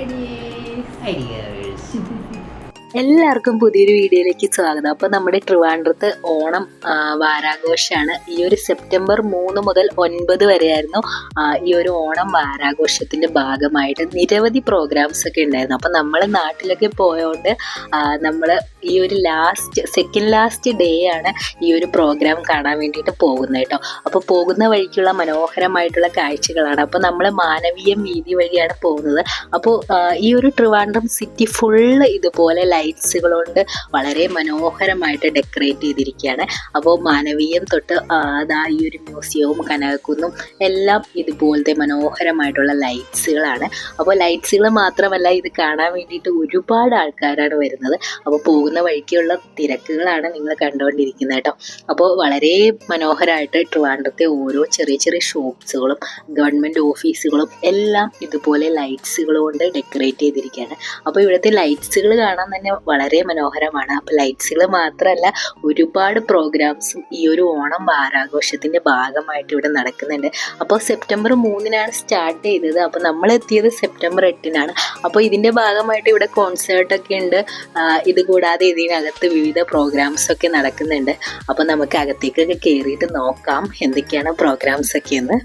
ideas. എല്ലാവർക്കും പുതിയൊരു വീഡിയോയിലേക്ക് സ്വാഗതം. അപ്പോൾ നമ്മുടെ ട്രിവാൻഡ്രത്ത് ഓണം വാരാഘോഷമാണ്. ഈ ഒരു സെപ്റ്റംബർ 3 മുതൽ 9 വരെയായിരുന്നു ഈ ഒരു ഓണം വാരാഘോഷത്തിൻ്റെ ഭാഗമായിട്ട് നിരവധി പ്രോഗ്രാംസ് ഒക്കെ ഉണ്ടായിരുന്നു. അപ്പോൾ നമ്മൾ നാട്ടിലൊക്കെ പോയതുകൊണ്ട് നമ്മൾ ഈ ഒരു സെക്കൻഡ് ലാസ്റ്റ് ഡേ ആണ് ഈ ഒരു പ്രോഗ്രാം കാണാൻ വേണ്ടിയിട്ട് പോകുന്നത് കേട്ടോ. അപ്പോൾ പോകുന്ന വഴിക്കുള്ള മനോഹരമായിട്ടുള്ള കാഴ്ചകളാണ്. അപ്പോൾ നമ്മൾ മാനവീയം വീതി വഴിയാണ് പോകുന്നത്. അപ്പോൾ ഈ ഒരു ട്രിവാൻഡ്രം സിറ്റി ഫുള്ള് ഇതുപോലെ ലൈറ്റ്സുകൾ കൊണ്ട് വളരെ മനോഹരമായിട്ട് ഡെക്കറേറ്റ് ചെയ്തിരിക്കുകയാണ്. അപ്പോൾ മാനവീയം തൊട്ട് ഈ ഒരു മ്യൂസിയവും കനകക്കുന്നും എല്ലാം ഇതുപോലത്തെ മനോഹരമായിട്ടുള്ള ലൈറ്റ്സുകളാണ്. അപ്പോൾ ലൈറ്റ്സുകൾ മാത്രമല്ല, ഇത് കാണാൻ വേണ്ടിയിട്ട് ഒരുപാട് ആൾക്കാരാണ് വരുന്നത്. അപ്പോൾ പോകുന്ന വഴിക്കുള്ള തിരക്കുകളാണ് നിങ്ങൾ കണ്ടുകൊണ്ടിരിക്കുന്നത് കേട്ടോ. അപ്പോൾ വളരെ മനോഹരമായിട്ട് ട്രിവാൻഡ്രത്തെ ഓരോ ചെറിയ ചെറിയ ഷോപ്സുകളും ഗവൺമെൻറ് ഓഫീസുകളും എല്ലാം ഇതുപോലെ ലൈറ്റ്സുകൾ കൊണ്ട് ഡെക്കറേറ്റ് ചെയ്തിരിക്കുകയാണ്. അപ്പോൾ ഇവിടുത്തെ ലൈറ്റ്സുകൾ കാണാൻ തന്നെ വളരെ മനോഹരമാണ്. അപ്പോൾ ലൈറ്റ്സുകൾ മാത്രമല്ല, ഒരുപാട് പ്രോഗ്രാംസും ഈ ഒരു ഓണം വാരാഘോഷത്തിൻ്റെ ഭാഗമായിട്ട് ഇവിടെ നടക്കുന്നുണ്ട്. അപ്പോൾ സെപ്റ്റംബർ 3-നാണ് സ്റ്റാർട്ട് ചെയ്തത്. അപ്പോൾ നമ്മൾ എത്തിയത് സെപ്റ്റംബർ 8-നാണ്. അപ്പോൾ ഇതിൻ്റെ ഭാഗമായിട്ട് ഇവിടെ കോൺസേർട്ടൊക്കെ ഉണ്ട്. ഇത് കൂടാതെ ഇതിനകത്ത് വിവിധ പ്രോഗ്രാംസൊക്കെ നടക്കുന്നുണ്ട്. അപ്പോൾ നമുക്ക് അകത്തേക്കൊക്കെ കയറിയിട്ട് നോക്കാം എന്തൊക്കെയാണ് പ്രോഗ്രാംസ് ഒക്കെ എന്ന്.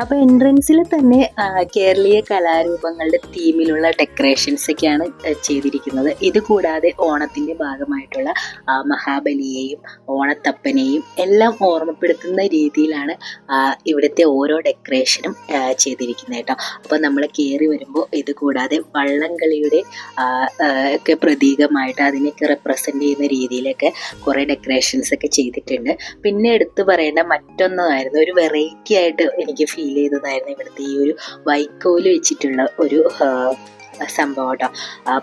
അപ്പോൾ എൻട്രൻസിൽ തന്നെ കേരളീയ കലാരൂപങ്ങളുടെ തീമിലുള്ള ഡെക്കറേഷൻസ് ഒക്കെയാണ് ചെയ്തിരിക്കുന്നത്. ഇത് കൂടാതെ ഓണത്തിൻ്റെ ഭാഗമായിട്ടുള്ള മഹാബലിയെയും ഓണത്തപ്പനെയും എല്ലാം ഓർമ്മപ്പെടുത്തുന്ന രീതിയിലാണ് ഇവിടുത്തെ ഓരോ ഡെക്കറേഷനും ചെയ്തിരിക്കുന്നത് കേട്ടോ. അപ്പോൾ നമ്മൾ കയറി വരുമ്പോൾ ഇത് കൂടാതെ വള്ളംകളിയുടെ ഒക്കെ പ്രതീകമായിട്ട് അതിനൊക്കെ റെപ്രസെൻ്റ് ചെയ്യുന്ന രീതിയിലൊക്കെ കുറേ ഡെക്കറേഷൻസ് ഒക്കെ ചെയ്തിട്ടുണ്ട്. പിന്നെ എടുത്തു പറയേണ്ട മറ്റൊന്നായിരുന്നു, ഒരു വെറൈറ്റി ആയിട്ട് എനിക്ക് ഫീൽ ചെയ്തതായിരുന്നു ഇവിടുത്തെ ഈ ഒരു വൈക്കോല് വെച്ചിട്ടുള്ള ഒരു സംഭവം കേട്ടോ.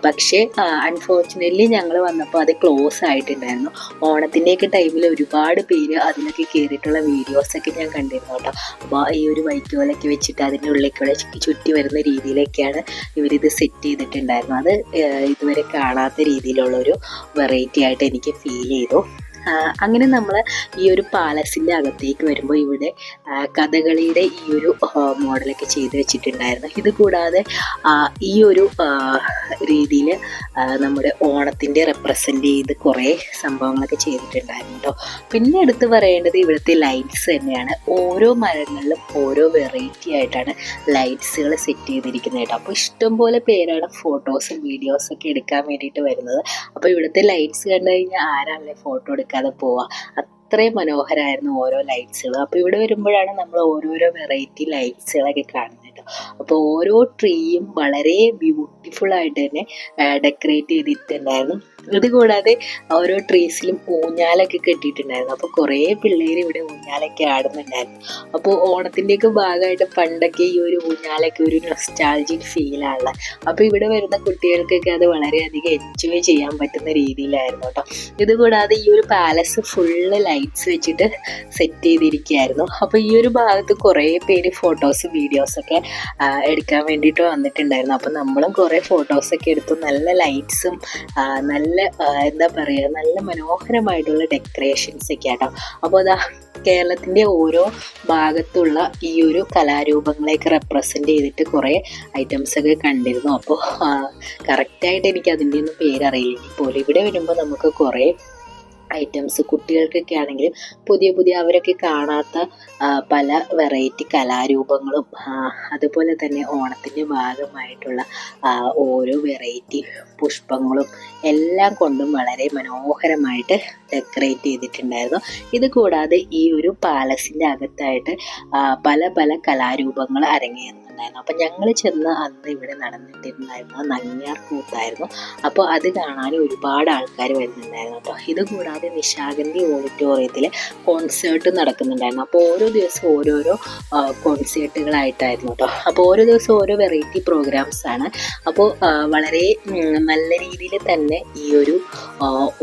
പക്ഷേ അൺഫോർച്ചുനേറ്റ്ലി ഞങ്ങൾ വന്നപ്പോൾ അത് ക്ലോസ് ആയിട്ടുണ്ടായിരുന്നു. ഓണത്തിൻ്റെയൊക്കെ ടൈമിൽ ഒരുപാട് പേര് അതിലൊക്കെ കയറിയിട്ടുള്ള വീഡിയോസൊക്കെ ഞാൻ കണ്ടിരുന്നു കേട്ടോ. അപ്പോൾ ഈ ഒരു വൈക്കോലൊക്കെ വെച്ചിട്ട് അതിൻ്റെ ഉള്ളിലേക്കൂടെ ചുറ്റി വരുന്ന രീതിയിലൊക്കെയാണ് ഇവരിത് സെറ്റ് ചെയ്തിട്ടുണ്ടായിരുന്നു. അത് ഇതുവരെ കാണാത്ത രീതിയിലുള്ളൊരു വെറൈറ്റി ആയിട്ട് എനിക്ക് ഫീൽ ചെയ്തു. അങ്ങനെ നമ്മൾ ഈ ഒരു പാലസിൻ്റെ അകത്തേക്ക് വരുമ്പോൾ ഇവിടെ കഥകളിയുടെ ഈ ഒരു മോഡലൊക്കെ ചെയ്ത് വെച്ചിട്ടുണ്ടായിരുന്നു. ഇത് കൂടാതെ ഈ ഒരു രീതിയിൽ നമ്മുടെ ഓണത്തിൻ്റെ റെപ്രസെൻ്റ് ചെയ്ത് കുറേ സംഭവങ്ങളൊക്കെ ചെയ്തിട്ടുണ്ടായിരുന്നു കേട്ടോ. പിന്നെ എടുത്ത് പറയേണ്ടത് ഇവിടുത്തെ ലൈറ്റ്സ് തന്നെയാണ്. ഓരോ മരങ്ങളിലും ഓരോ വെറൈറ്റി ആയിട്ടാണ് ലൈറ്റ്സുകൾ സെറ്റ് ചെയ്തിരിക്കുന്നത് കേട്ടോ. അപ്പോൾ ഇഷ്ടംപോലെ പേരാണ് ഫോട്ടോസും വീഡിയോസൊക്കെ എടുക്കാൻ വേണ്ടിയിട്ട് വരുന്നത്. അപ്പോൾ ഇവിടുത്തെ ലൈറ്റ്സ് കണ്ടു കഴിഞ്ഞാൽ ആരാണല്ലേ ഫോട്ടോ എടുക്കാതെ പോവുക. അത്രയും മനോഹരമായിരുന്നു ഓരോ ലൈറ്റ്സുകൾ. അപ്പോൾ ഇവിടെ വരുമ്പോഴാണ് നമ്മൾ ഓരോരോ വെറൈറ്റി ലൈറ്റ്സുകളൊക്കെ കാണുന്നത് കേട്ടോ. അപ്പോൾ ഓരോ ട്രീയും വളരെ ബ്യൂട്ടിഫുൾ ആയിട്ട് തന്നെ ഡെക്കറേറ്റ് ചെയ്തിട്ടുണ്ടായിരുന്നു. ഇത് കൂടാതെ ഓരോ ട്രീസിലും ഊഞ്ഞാലൊക്കെ കെട്ടിയിട്ടുണ്ടായിരുന്നു. അപ്പോൾ കുറേ പിള്ളേർ ഇവിടെ ഊഞ്ഞാലൊക്കെ ആടുന്നുണ്ടായിരുന്നു. അപ്പോൾ ഓണത്തിൻ്റെയൊക്കെ ഭാഗമായിട്ട് പണ്ടൊക്കെ ഈ ഒരു ഊഞ്ഞാലൊക്കെ ഒരു നൊസ്റ്റാൾജിക് ഫീലാണുള്ളത്. അപ്പോൾ ഇവിടെ വരുന്ന കുട്ടികൾക്കൊക്കെ അത് വളരെയധികം എൻജോയ് ചെയ്യാൻ പറ്റുന്ന രീതിയിലായിരുന്നു കേട്ടോ. ഇത് കൂടാതെ ഈ ഒരു പാലസ് ഫുള്ള് ലൈറ്റ്സ് വെച്ചിട്ട് സെറ്റ് ചെയ്തിരിക്കുകയായിരുന്നു. അപ്പോൾ ഈ ഒരു ഭാഗത്ത് കുറേ പേര് ഫോട്ടോസും വീഡിയോസൊക്കെ എടുക്കാൻ വേണ്ടിയിട്ട് വന്നിട്ടുണ്ടായിരുന്നു. അപ്പോൾ നമ്മളും കുറേ ഫോട്ടോസൊക്കെ എടുത്തു. നല്ല ലൈറ്റ്സും നല്ല നല്ല എന്താ പറയുക, നല്ല മനോഹരമായിട്ടുള്ള ഡെക്കറേഷൻസ് ഒക്കെ ആട്ടോ. അപ്പോൾ അതാ കേരളത്തിൻ്റെ ഓരോ ഭാഗത്തുള്ള ഈ ഒരു കലാരൂപങ്ങളെയൊക്കെ റെപ്രസെൻ്റ് ചെയ്തിട്ട് കുറേ ഐറ്റംസ് ഒക്കെ കണ്ടിരുന്നു. അപ്പോൾ കറക്റ്റായിട്ട് എനിക്ക് അതിൻ്റെ ഒന്നും പേരറിയില്ലെങ്കിൽ പോലും ഇവിടെ വരുമ്പോൾ നമുക്ക് കുറേ ഐറ്റംസ്, കുട്ടികൾക്കൊക്കെ ആണെങ്കിലും പുതിയ പുതിയ അവരൊക്കെ കാണാത്ത പല വെറൈറ്റി കലാരൂപങ്ങളും അതുപോലെ തന്നെ ഓണത്തിൻ്റെ ഭാഗമായിട്ടുള്ള ഓരോ വെറൈറ്റി പുഷ്പങ്ങളും എല്ലാം കൊണ്ടും വളരെ മനോഹരമായിട്ട് ഡെക്കറേറ്റ് ചെയ്തിട്ടുണ്ടായിരുന്നു. ഇത് കൂടാതെ ഈ ഒരു പാലസിൻ്റെ അകത്തായിട്ട് പല പല കലാരൂപങ്ങൾ അരങ്ങേറുന്നുണ്ടായിരുന്നു. അപ്പം ഞങ്ങൾ ചെന്ന് അന്ന് ഇവിടെ നടന്നിട്ടുണ്ടായിരുന്ന നങ്ങ്യാർ കൂത്തായിരുന്നു. അപ്പോൾ അത് കാണാൻ ഒരുപാട് ആൾക്കാർ വരുന്നുണ്ടായിരുന്നു കേട്ടോ. ഇത് കൂടാതെ നിശാഗന്ധി ഓഡിറ്റോറിയത്തിൽ കോൺസേർട്ട് നടക്കുന്നുണ്ടായിരുന്നു. അപ്പോൾ ഓരോ ദിവസം ഓരോരോ കോൺസേർട്ടുകളായിട്ടായിരുന്നു കേട്ടോ. അപ്പോൾ ഓരോ ദിവസം ഓരോ വെറൈറ്റി പ്രോഗ്രാംസ് ആണ്. അപ്പോൾ വളരെ നല്ല രീതിയിൽ തന്നെ ഈ ഒരു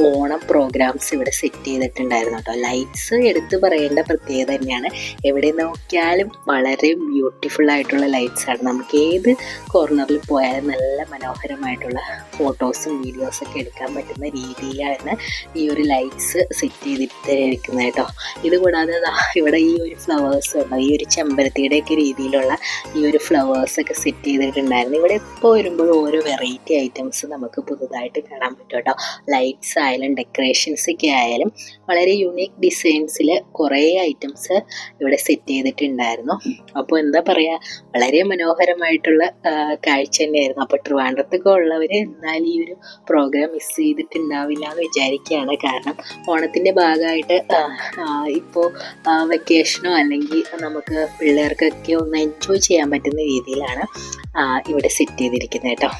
ഓണം പ്രോഗ്രാംസ് ഇവിടെ സെറ്റ് ചെയ്തിട്ടുണ്ടായിരുന്നു കേട്ടോ. ലൈറ്റ്സ് എടുത്തു പറയേണ്ട പ്രത്യേകത തന്നെയാണ്. എവിടെ നോക്കിയാലും വളരെ ബ്യൂട്ടിഫുൾ ആയിട്ടുള്ള ലൈറ്റ്സ് ആണ്. നമുക്ക് ഏത് കോർണറിൽ പോയാലും നല്ല മനോഹരമായിട്ടുള്ള ഫോട്ടോസും വീഡിയോസൊക്കെ എടുക്കാൻ പറ്റുന്ന രീതിയിലാണ് ഈ ഒരു ലൈറ്റ്സ് സെറ്റ് ചെയ്തിട്ടിരിക്കുന്നത് കേട്ടോ. ഇത് കൂടാതെ ഇവിടെ ഈ ഒരു ഫ്ലവേഴ്സ് ഉണ്ട്, ഈ ഒരു ചെമ്പരത്തിയുടെയൊക്കെ രീതിയിലുള്ള ഈ ഒരു ഫ്ലവേഴ്സൊക്കെ സെറ്റ് ചെയ്തിട്ടുണ്ടായിരുന്നു. ഇവിടെ ഇപ്പോൾ വരുമ്പോൾ ഓരോ വെറൈറ്റി ഐറ്റംസ് നമുക്ക് പുതുതായിട്ട് കാണാൻ പറ്റും കേട്ടോ. ലൈറ്റ്സ് ആയാലും ഡെക്കറേഷൻസ് ഒക്കെ ആയാലും വളരെ യുണീക്ക് ഡിസൈൻസിൽ കുറേ ഐറ്റംസ് ഇവിടെ സെറ്റ് ചെയ്തിട്ടുണ്ടായിരുന്നു. അപ്പോൾ എന്താ പറയുക, വളരെ മനോഹരമായിട്ടുള്ള കാഴ്ച തന്നെയായിരുന്നു. അപ്പോൾ ട്രിവാൻഡ്രത്തൊക്കെ ഉള്ളവർ എന്തായാലും ഈ ഒരു പ്രോഗ്രാം മിസ് ചെയ്തിട്ടുണ്ടാവില്ല എന്ന് വിചാരിക്കുകയാണ്. കാരണം ഓണത്തിൻ്റെ ഭാഗമായിട്ട് ഇപ്പോൾ വെക്കേഷനോ അല്ലെങ്കിൽ നമുക്ക് പിള്ളേർക്കൊക്കെ ഒന്ന് എൻജോയ് ചെയ്യാൻ പറ്റുന്ന രീതിയിലാണ് ഇവിടെ സെറ്റ് ചെയ്തിരിക്കുന്നത് കേട്ടോ.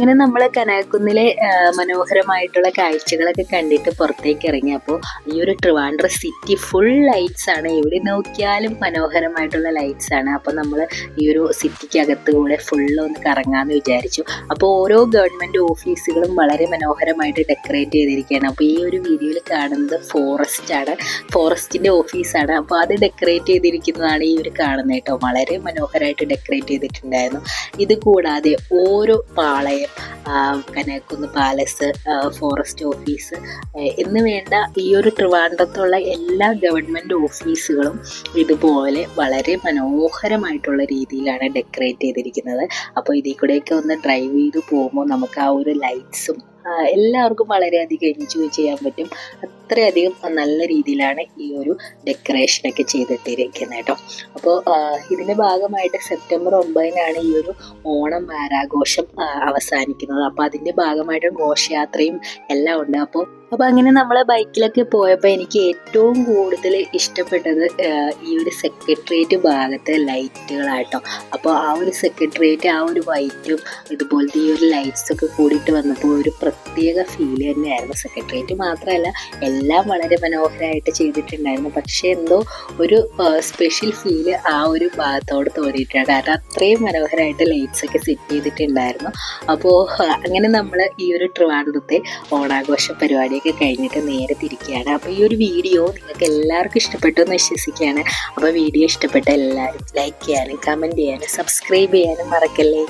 അങ്ങനെ നമ്മൾ കനകക്കുന്നിലെ മനോഹരമായിട്ടുള്ള കാഴ്ചകളൊക്കെ കണ്ടിട്ട് പുറത്തേക്ക് ഇറങ്ങിയപ്പോൾ ഈ ഒരു ട്രിവാൻഡ്രം സിറ്റി ഫുൾ ലൈറ്റ്സ് ആണ്. എവിടെ നോക്കിയാലും മനോഹരമായിട്ടുള്ള ലൈറ്റ്സ് ആണ്. അപ്പോൾ നമ്മൾ ഈ ഒരു സിറ്റിക്കകത്ത് കൂടെ ഫുള്ള് ഒന്ന് കറങ്ങാമെന്ന് വിചാരിച്ചു. അപ്പോൾ ഓരോ ഗവൺമെൻറ് ഓഫീസുകളും വളരെ മനോഹരമായിട്ട് ഡെക്കറേറ്റ് ചെയ്തിരിക്കുകയാണ്. അപ്പോൾ ഈ ഒരു വീഡിയോയിൽ കാണുന്നത് ഫോറസ്റ്റിൻ്റെ ഓഫീസാണ്. അപ്പോൾ അത് ഡെക്കറേറ്റ് ചെയ്തിരിക്കുന്നതാണ് ഈ ഒരു കാണുന്നത് കേട്ടോ. വളരെ മനോഹരമായിട്ട് ഡെക്കറേറ്റ് ചെയ്തിട്ടുണ്ടായിരുന്നു. ഇത് കൂടാതെ ഓരോ പാളയം, കനകക്കുന്ന് പാലസ്, ഫോറസ്റ്റ് ഓഫീസ് എന്ന് വേണ്ട ഈ ഒരു ട്രിവാൻഡ്രത്തുള്ള എല്ലാ ഗവൺമെൻറ് ഓഫീസുകളും ഇതുപോലെ വളരെ മനോഹരമായിട്ടുള്ള രീതിയിലാണ് ഡെക്കറേറ്റ് ചെയ്തിരിക്കുന്നത്. അപ്പോൾ ഇതിൽ കൂടെയൊക്കെ ഒന്ന് ഡ്രൈവ് ചെയ്ത് പോകുമ്പോൾ നമുക്ക് ആ ഒരു ലൈറ്റ്സും എല്ലാവർക്കും വളരെയധികം എൻജോയ് ചെയ്യാൻ പറ്റും. അത്രയധികം നല്ല രീതിയിലാണ് ഈ ഒരു ഡെക്കറേഷനൊക്കെ ചെയ്തിട്ടിരിക്കുന്നത് കേട്ടോ. അപ്പോൾ ഇതിൻ്റെ ഭാഗമായിട്ട് സെപ്റ്റംബർ 9-നാണ് ഈ ഒരു ഓണം വാരാഘോഷം അവസാനിക്കുന്നത്. അപ്പോൾ അതിൻ്റെ ഭാഗമായിട്ട് ഘോഷയാത്രയും എല്ലാം ഉണ്ട്. അപ്പോൾ അങ്ങനെ നമ്മൾ ബൈക്കിലൊക്കെ പോയപ്പോൾ എനിക്ക് ഏറ്റവും കൂടുതൽ ഇഷ്ടപ്പെട്ടത് ഈ ഒരു സെക്രട്ടേറിയറ്റ് ഭാഗത്തെ ലൈറ്റുകളാട്ടോ. അപ്പോൾ ആ ഒരു സെക്രട്ടേറിയറ്റ്, ആ ഒരു വൈറ്റും ഇതുപോലത്തെ ഈ ഒരു ലൈറ്റ്സൊക്കെ കൂടിയിട്ട് വന്നപ്പോൾ ഒരു പ്രത്യേക ഫീല് തന്നെയായിരുന്നു. സെക്രട്ടേറിയറ്റ് മാത്രമല്ല, എല്ലാം വളരെ മനോഹരമായിട്ട് ചെയ്തിട്ടുണ്ടായിരുന്നു. പക്ഷേ എന്തോ ഒരു സ്പെഷ്യൽ ഫീല് ആ ഒരു ഭാഗത്തോട് തോന്നിയിട്ടുണ്ട്. കാരണം അത്രയും മനോഹരമായിട്ട് ലൈറ്റ്സൊക്കെ സെറ്റ് ചെയ്തിട്ടുണ്ടായിരുന്നു. അപ്പോൾ അങ്ങനെ നമ്മൾ ഈ ഒരു ട്രിവാൻഡ്രത്തെ ഓണാഘോഷ പരിപാടിയൊക്കെ കഴിഞ്ഞിട്ട് നേരെ തിരിക്കുകയാണ്. അപ്പോൾ ഈ ഒരു വീഡിയോ നിങ്ങൾക്ക് എല്ലാവർക്കും ഇഷ്ടപ്പെട്ടു എന്ന് വിശ്വസിക്കുകയാണ്. അപ്പോൾ വീഡിയോ ഇഷ്ടപ്പെട്ട എല്ലാവരും ലൈക്ക് ചെയ്യാനും കമൻറ്റ് ചെയ്യാനും സബ്സ്ക്രൈബ് ചെയ്യാനും മറക്കല്ലേ.